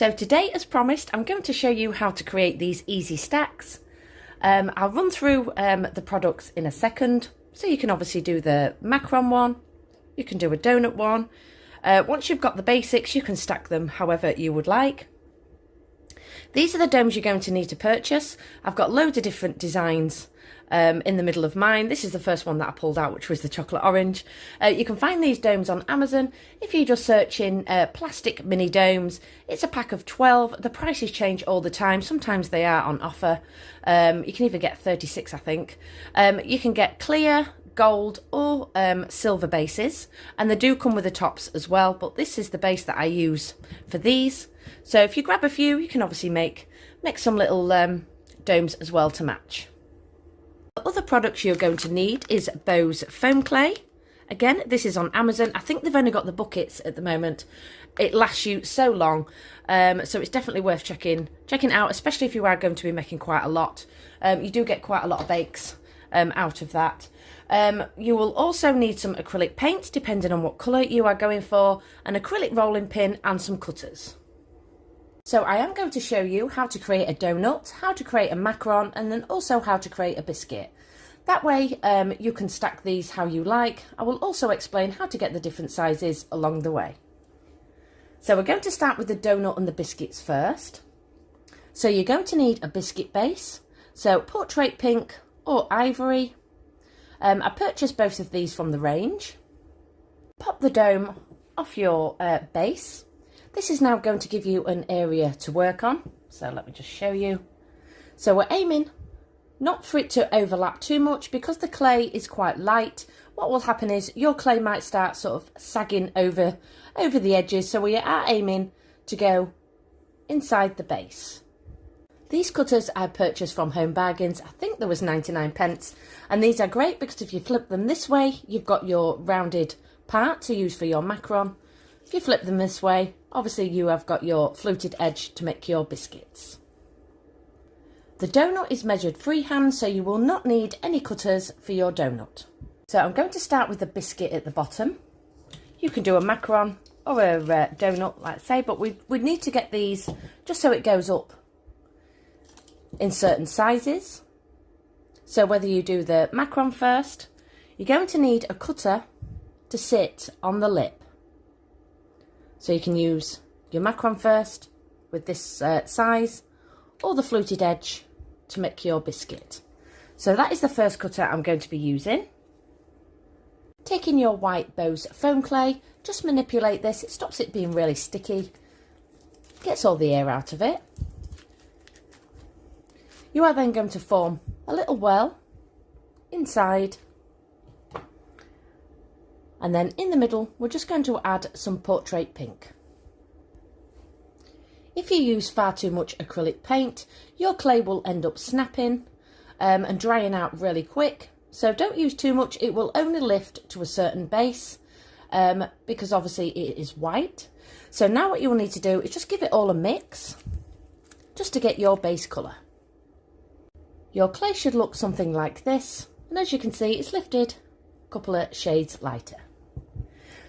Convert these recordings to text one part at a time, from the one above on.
So today, as promised, I'm going to show you how to create these easy stacks. I'll run through the products in a second. So you can obviously do the macaron one, you can do a donut one. Once you've got the basics, you can stack them however you would like. These are the domes you're going to need to purchase. I've got loads of different designs in the middle of mine. This is the first one that I pulled out, which was the chocolate orange. You can find these domes on Amazon. If you just search in plastic mini domes, it's a pack of 12. The prices change all the time. Sometimes they are on offer. You can even get 36, I think. You can get clear, gold or silver bases, and they do come with the tops as well, but this is the base that I use for these. So if you grab a few, you can obviously make some little domes as well to match. The other products you're going to need is Bose foam clay. Again, this is on Amazon. I think they've only got the buckets at the moment. It lasts you so long, so it's definitely worth checking out, especially if you are going to be making quite a lot. You do get quite a lot of bakes out of that. You will also need some acrylic paint, depending on what colour you are going for, an acrylic rolling pin and some cutters. So I am going to show you how to create a donut, how to create a macaron, and then also how to create a biscuit. That way you can stack these how you like. I will also explain how to get the different sizes along the way. So we're going to start with the donut and the biscuits first. So you're going to need a biscuit base, so portrait pink or ivory. I purchased both of these from the range. Pop the dome off your base. This is now going to give you an area to work on. So let me just show you. So we're aiming not for it to overlap too much because the clay is quite light. What will happen is your clay might start sort of sagging over the edges. So we are aiming to go inside the base. These cutters I purchased from Home Bargains. I think there was 99p. And these are great because if you flip them this way, you've got your rounded part to use for your macaron. If you flip them this way, obviously you have got your fluted edge to make your biscuits. The donut is measured freehand, so you will not need any cutters for your donut. So I'm going to start with the biscuit at the bottom. You can do a macaron or a donut, let's say, but we need to get these just so it goes up in certain sizes. So whether you do the macaron first, you're going to need a cutter to sit on the lip. So you can use your macaron first with this size, or the fluted edge to make your biscuit. So that is the first cutter I'm going to be using. Taking your white Bose foam clay, just manipulate this. It stops it being really sticky, gets all the air out of it. You are then going to form a little well inside. And then in the middle, we're just going to add some portrait pink. If you use far too much acrylic paint, your clay will end up snapping and drying out really quick. So don't use too much. It will only lift to a certain base because obviously it is white. So now what you will need to do is just give it all a mix just to get your base colour. Your clay should look something like this. And as you can see, it's lifted a couple of shades lighter.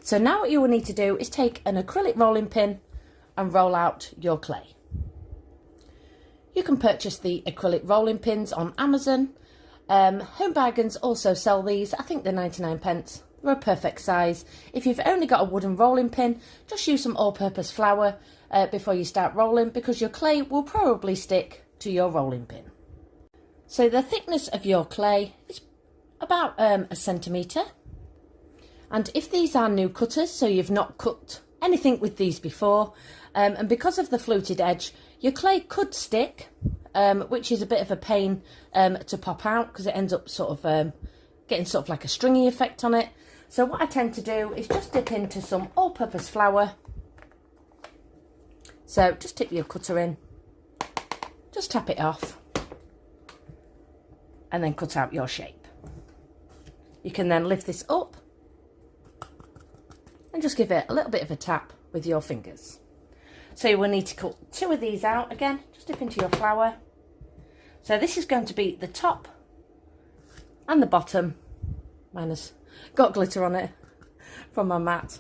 So now what you will need to do is take an acrylic rolling pin and roll out your clay. You can purchase the acrylic rolling pins on Amazon. Home Bargains also sell these. I think they're 99p. They're a perfect size. If you've only got a wooden rolling pin, just use some all-purpose flour before you start rolling because your clay will probably stick to your rolling pin. So the thickness of your clay is about a centimetre. And if these are new cutters, so you've not cut anything with these before, and because of the fluted edge, your clay could stick, which is a bit of a pain to pop out because it ends up sort of getting sort of like a stringy effect on it. So what I tend to do is just dip into some all-purpose flour. So just dip your cutter in, just tap it off, and then cut out your shape. You can then lift this up and just give it a little bit of a tap with your fingers. So you will need to cut 2 of these out. Again, just dip into your flour. So this is going to be the top and the bottom. Mine has got glitter on it from my mat.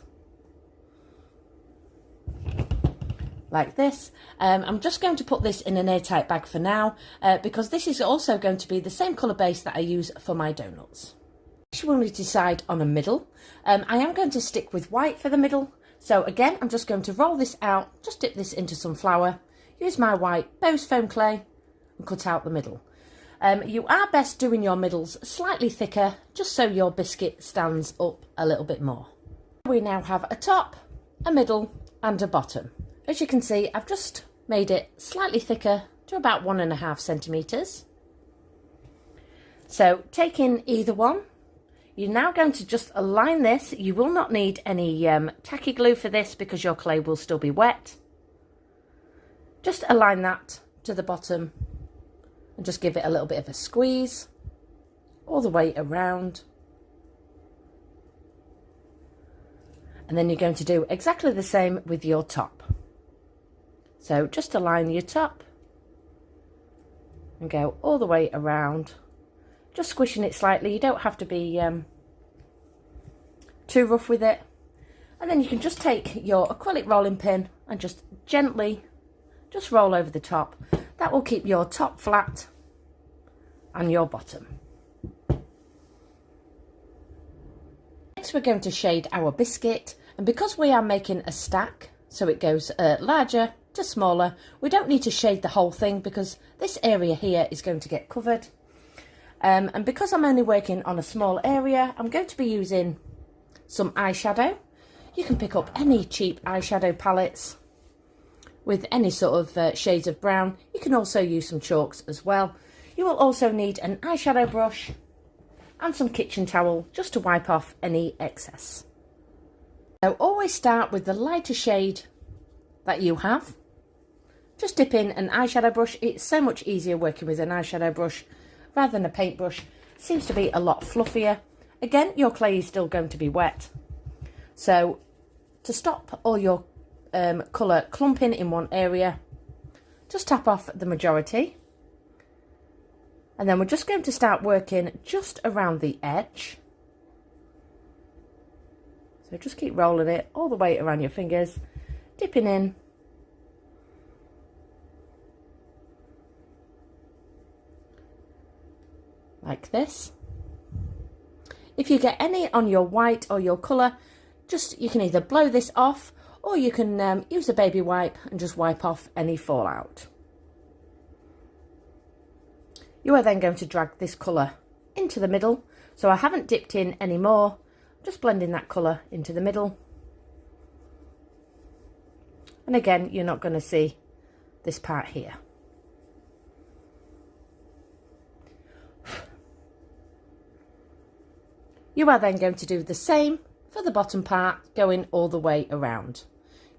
like this. I'm just going to put this in an airtight bag for now because this is also going to be the same colour base that I use for my donuts. You will need to decide on a middle. I am going to stick with white for the middle. So again, I'm just going to roll this out, just dip this into some flour, use my white Bose foam clay and cut out the middle. You are best doing your middles slightly thicker, just so your biscuit stands up a little bit more. We now have a top, a middle and a bottom. As you can see, I've just made it slightly thicker to about 1.5 centimetres. So taking either one, you're now going to just align this. You will not need any tacky glue for this because your clay will still be wet. Just align that to the bottom and just give it a little bit of a squeeze all the way around. And then you're going to do exactly the same with your top. So just align your top and go all the way around, just squishing it slightly. You don't have to be too rough with it. And then you can just take your acrylic rolling pin and just gently just roll over the top. That will keep your top flat and your bottom. Next we're going to shade our biscuit, and because we are making a stack, so it goes larger to smaller, we don't need to shade the whole thing because this area here is going to get covered. And because I'm only working on a small area, I'm going to be using some eyeshadow. You can pick up any cheap eyeshadow palettes with any sort of shades of brown. You can also use some chalks as well. You will also need an eyeshadow brush and some kitchen towel just to wipe off any excess. So always start with the lighter shade that you have. Just dip in an eyeshadow brush. It's so much easier working with an eyeshadow brush rather than a paintbrush. It seems to be a lot fluffier. Again, your clay is still going to be wet. So to stop all your colour clumping in one area, just tap off the majority. And then we're just going to start working just around the edge. So just keep rolling it all the way around your fingers, dipping in. Like this. If you get any on your white or your colour, you can either blow this off or you can use a baby wipe and just wipe off any fallout. You are then going to drag this colour into the middle. So I haven't dipped in any more, just blending that colour into the middle. And again, you're not going to see this part here. You are then going to do the same for the bottom part, going all the way around.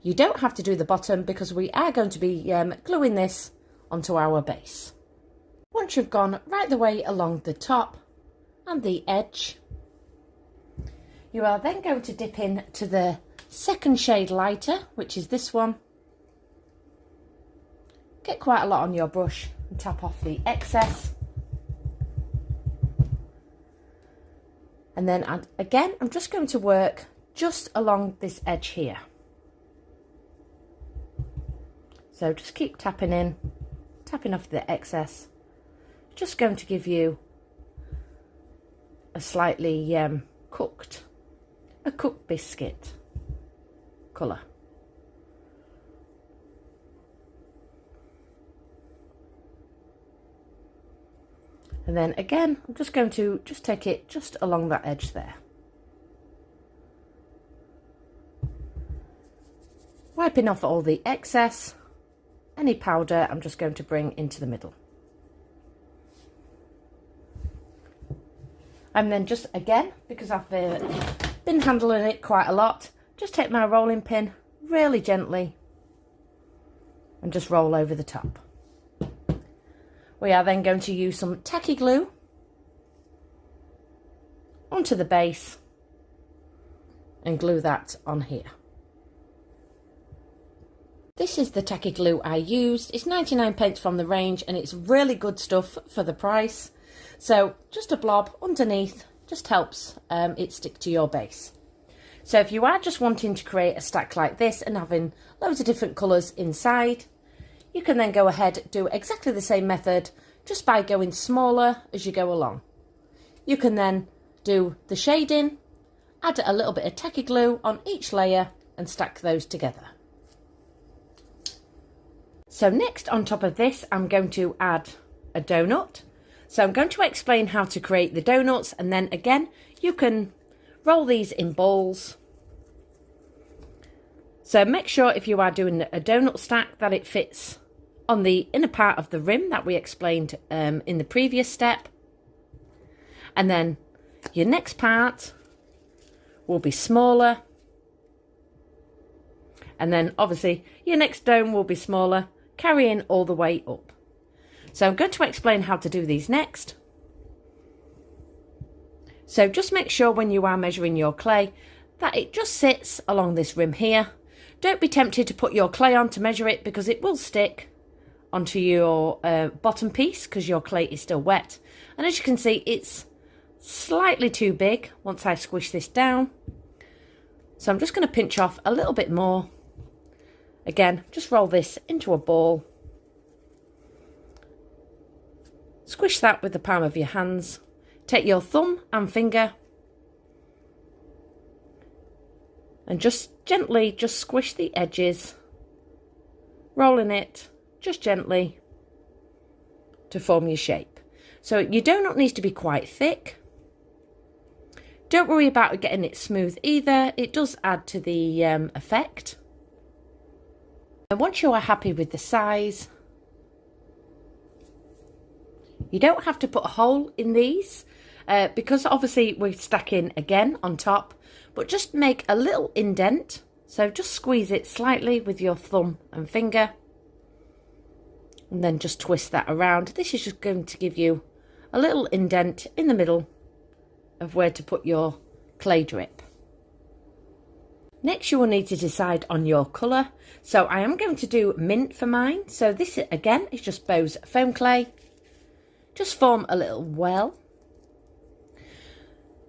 You don't have to do the bottom because we are going to be gluing this onto our base. Once you've gone right the way along the top and the edge, you are then going to dip in to the second shade lighter, which is this one. Get quite a lot on your brush and tap off the excess. And then again, I'm just going to work just along this edge here. So just keep tapping in, tapping off the excess. Just going to give you a slightly cooked biscuit colour. And then again, I'm just going to take it just along that edge there. Wiping off all the excess, any powder I'm just going to bring into the middle. And then just again, because I've been handling it quite a lot, just take my rolling pin really gently and just roll over the top. We are then going to use some tacky glue onto the base and glue that on here. This is the tacky glue I used. It's 99p from the range and it's really good stuff for the price. So just a blob underneath just helps it stick to your base. So if you are just wanting to create a stack like this and having loads of different colours inside, you can then go ahead, do exactly the same method, just by going smaller as you go along. You can then do the shading, add a little bit of tacky glue on each layer and stack those together. So next, on top of this, I'm going to add a donut. So I'm going to explain how to create the donuts, and then again, you can roll these in balls. So make sure if you are doing a donut stack that it fits on the inner part of the rim that we explained in the previous step. And then your next part will be smaller. And then obviously your next dome will be smaller, carrying all the way up. So I'm going to explain how to do these next. So just make sure when you are measuring your clay that it just sits along this rim here. Don't be tempted to put your clay on to measure it, because it will stick onto your bottom piece because your clay is still wet. And as you can see, it's slightly too big once I squish this down. So I'm just going to pinch off a little bit more. Again, just roll this into a ball. Squish that with the palm of your hands. Take your thumb and finger and just gently squish the edges, rolling it just gently to form your shape. So your donut needs to be quite thick. Don't worry about getting it smooth either. It does add to the effect. And once you are happy with the size, you don't have to put a hole in these because obviously we're stacking again on top, but just make a little indent. So just squeeze it slightly with your thumb and finger and then just twist that around. This is just going to give you a little indent in the middle of where to put your clay drip. Next, you will need to decide on your colour. So I am going to do mint for mine. So this again is just Bose foam clay. Just form a little well.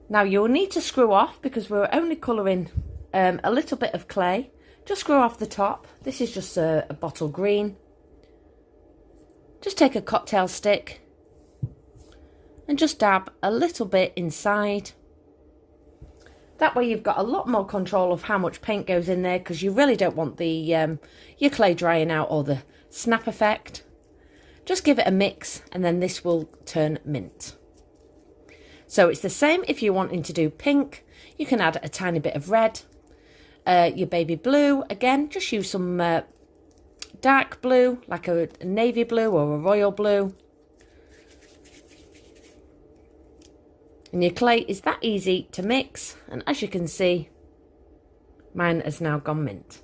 Now you'll need to screw off, because we're only colouring a little bit of clay. Just screw off the top. This is just a bottle green. Just take a cocktail stick and just dab a little bit inside. That way you've got a lot more control of how much paint goes in there, because you really don't want the your clay drying out or the snap effect. Just give it a mix and then this will turn mint. So it's the same if you're wanting to do pink. You can add a tiny bit of red. Your baby blue, again, just use some dark blue, like a navy blue or a royal blue. And your clay is that easy to mix, and as you can see, mine has now gone mint.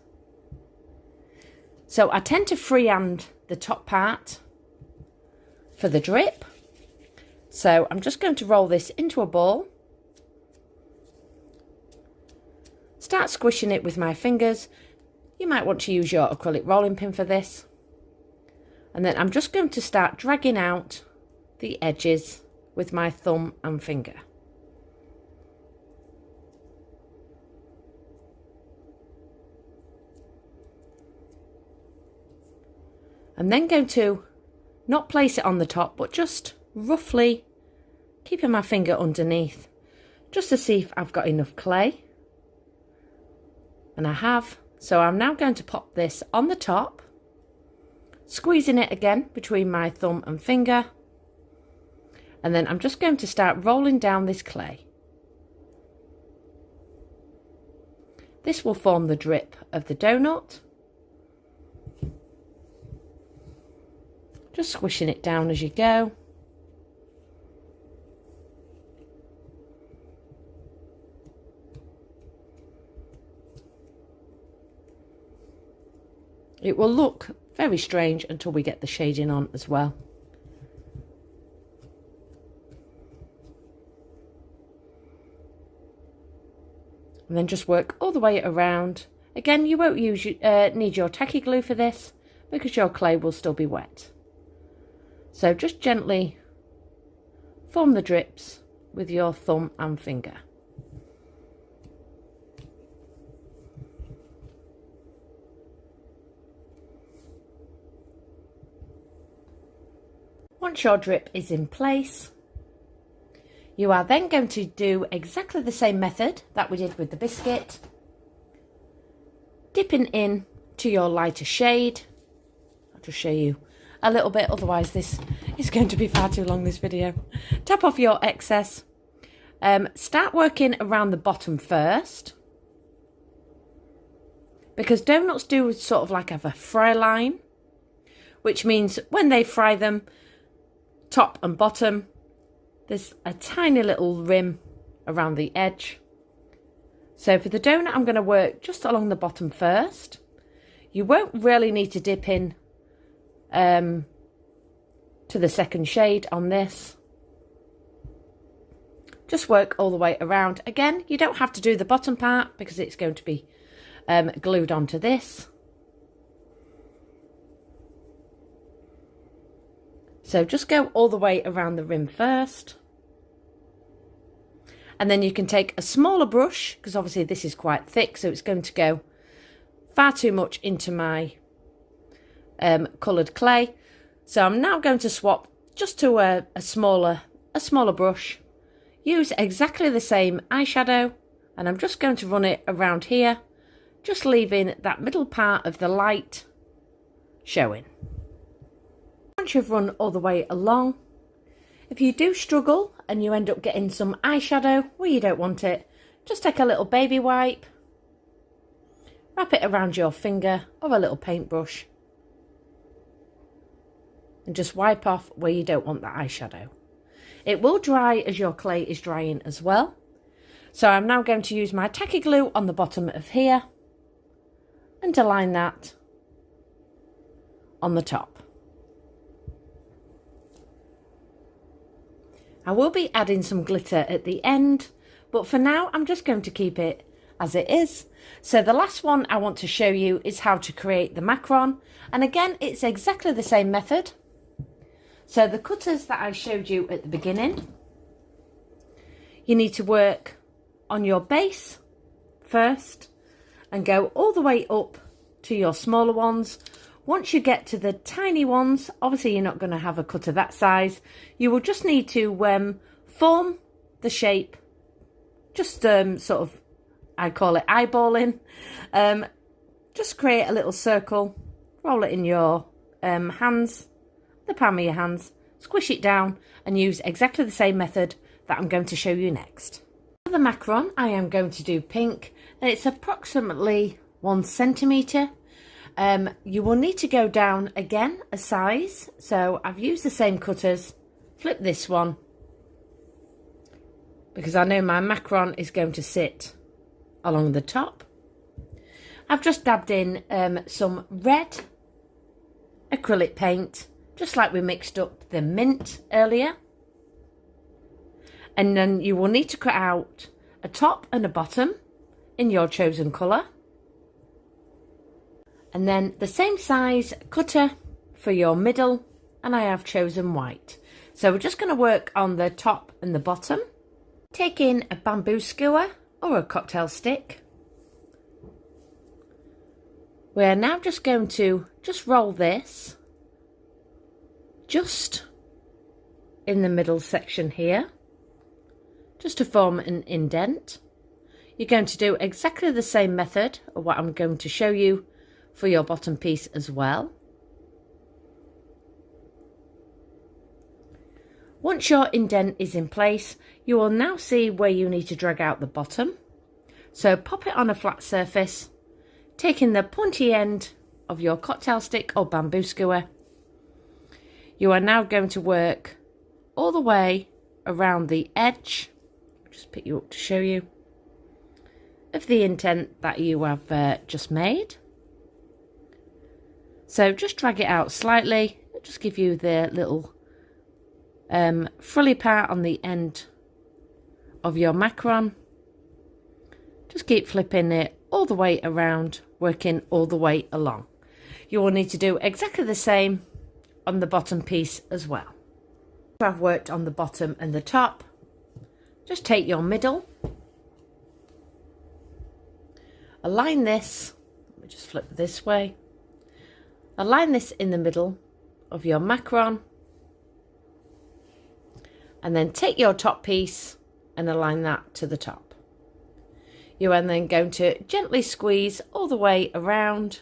So I tend to freehand the top part for the drip. So I'm just going to roll this into a ball. Start squishing it with my fingers. You might want to use your acrylic rolling pin for this. And then I'm just going to start dragging out the edges with my thumb and finger. I'm then going to not place it on the top, but just roughly keeping my finger underneath, just to see if I've got enough clay. And I have. So I'm now going to pop this on the top, squeezing it again between my thumb and finger. And then I'm just going to start rolling down this clay. This will form the drip of the donut. Just squishing it down as you go. It will look very strange until we get the shading on as well. And then just work all the way around. Again, you won't need your tacky glue for this because your clay will still be wet. So just gently form the drips with your thumb and finger. Once your drip is in place, you are then going to do exactly the same method that we did with the biscuit, dipping in to your lighter shade. I'll just show you a little bit, otherwise this is going to be far too long, this video. Tap off your excess. Start working around the bottom first, because donuts do sort of like have a fry line, which means when they fry them, top and bottom, there's a tiny little rim around the edge. So for the donut, I'm going to work just along the bottom first. You won't really need to dip in to the second shade on this. Just work all the way around. Again, you don't have to do the bottom part because it's going to be glued onto this. So just go all the way around the rim first. And then you can take a smaller brush, because obviously this is quite thick, so it's going to go far too much into my coloured clay. So I'm now going to swap just to a smaller brush. Use exactly the same eyeshadow, and I'm just going to run it around here, just leaving that middle part of the light showing. Once you've run all the way along, if you do struggle and you end up getting some eyeshadow where you don't want it, just take a little baby wipe, wrap it around your finger or a little paintbrush, and just wipe off where you don't want that eyeshadow. It will dry as your clay is drying as well. So I'm now going to use my tacky glue on the bottom of here and align that on the top. I will be adding some glitter at the end, but for now I'm just going to keep it as it is. So the last one I want to show you is how to create the macaron, and again it's exactly the same method. So the cutters that I showed you at the beginning, you need to work on your base first and go all the way up to your smaller ones. Once you get to the tiny ones, obviously you're not going to have a cutter that size. You will just need to form the shape, just sort of, I call it eyeballing. Just create a little circle, roll it in your hands, the palm of your hands, squish it down and use exactly the same method that I'm going to show you next. For the macaron, I am going to do pink, and it's approximately 1 centimetre. You will need to go down again a size, so I've used the same cutters. Flip this one because I know my macaron is going to sit along the top. I've just dabbed in some red acrylic paint, just like we mixed up the mint earlier. And then you will need to cut out a top and a bottom in your chosen colour. And then the same size cutter for your middle, and I have chosen white. So we're just going to work on the top and the bottom. Take in a bamboo skewer or a cocktail stick. We're now just going to roll this just in the middle section here, just to form an indent. You're going to do exactly the same method of what I'm going to show you for your bottom piece as well. Once your indent is in place, you will now see where you need to drag out the bottom. So pop it on a flat surface, taking the pointy end of your cocktail stick or bamboo skewer. You are now going to work all the way around the edge, just pick you up to show you, of the indent that you have just made. So just drag it out slightly, just give you the little frilly part on the end of your macaron. Just keep flipping it all the way around, working all the way along. You will need to do exactly the same on the bottom piece as well. I've worked on the bottom and the top. Just take your middle, align this, let me just flip this way, align this in the middle of your macaron, And then take your top piece and align that to the top. You are then going to gently squeeze all the way around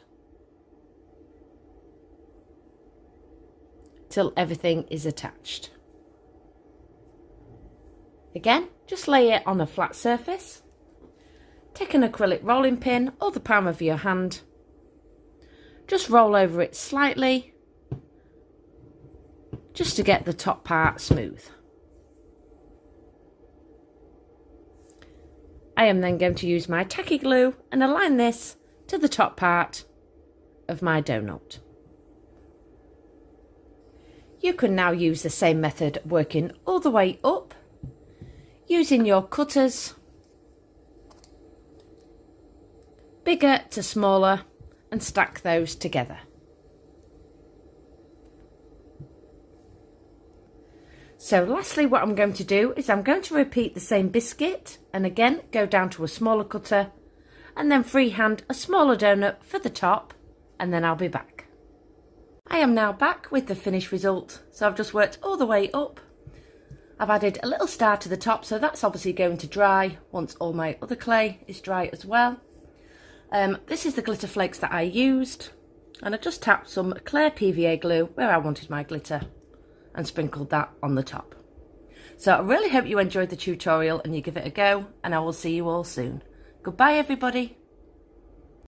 till everything is attached. Again, just lay it on a flat surface. Take an acrylic rolling pin or the palm of your hand. Just roll over it slightly, just to get the top part smooth. I am then going to use my tacky glue and align this to the top part of my donut. You can now use the same method working all the way up, using your cutters, bigger to smaller, and stack those together. So lastly, what I'm going to do is I'm going to repeat the same biscuit and again go down to a smaller cutter and then freehand a smaller donut for the top, and then I'll be back. I am now back with the finished result. So I've just worked all the way up. I've added a little star to the top, so that's obviously going to dry once all my other clay is dry as well. This is the glitter flakes that I used, and I just tapped some clear PVA glue where I wanted my glitter and sprinkled that on the top. So I really hope you enjoyed the tutorial and you give it a go, and I will see you all soon. Goodbye everybody.